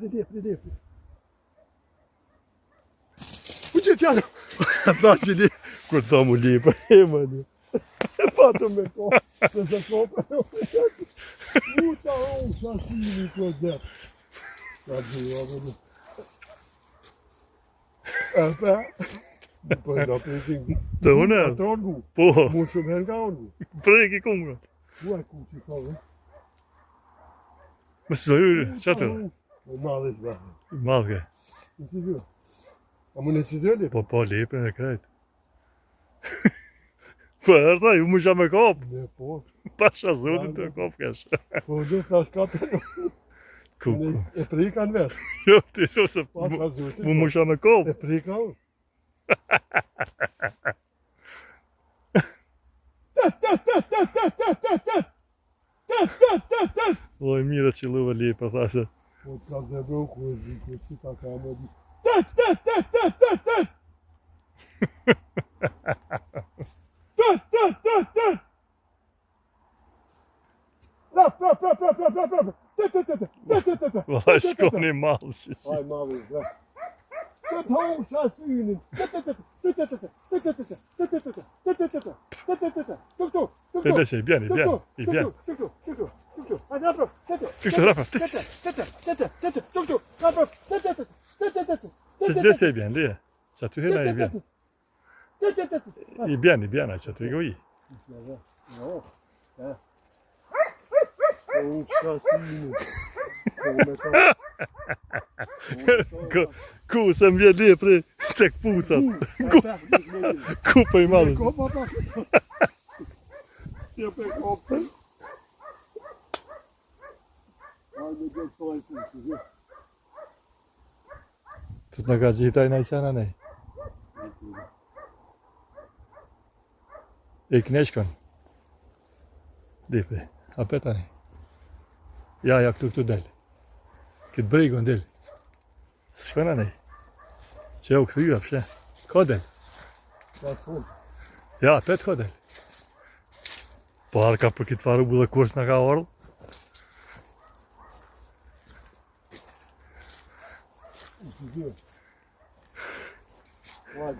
Pridi. U që t'janë? Ata që li, kur tha mu li, për e më li. E patëm me ko, se se ko për e më li. Muta unë shashimi këtë zetë. Ka dhja për një. E pe? Për nga prekin. Dhe une? Patron gu. Po, Mu shumë her nga unë. prek i kumë. Ku e ku që sa dhe? Më së dojë, që atë? O madhe që bëhe. Madhke. Në që zhjo? A më në që zhjo li? Po, lepe e krejt. Po, erta, ju më isha me kop. Ne po. Pasha zotin të kop kesh. Po dhe thash ka të Ku? e prika në vesh. Jo, ti shumë se Pasha zotin. mu më isha me kop. E prika u. Oj, mire që luve lepe, tha se. Po të ka zebru ku e zi, ku si ta ka më di. Valla shkoni malë që si. Aj madhe, bre. Të të hau shasynin. Lele se i bjen. Kështë rapa. Se s'le se i bjen, le. Që aty hena i bjen. I bjen, që aty i goji. Ku se m'vjen lepre tek pucat. Ku për i madhë. Të në ka gjitaj në i qena nej. E kneshkon. Lepre, apeta nej. Ja, këtu del. Këtë brejgon del. Shkona nej. Që u këthu ju apshe. Ka del. Ja, apet ka del. Po arka për këtë faru bu dhe kurs në ka orë. Why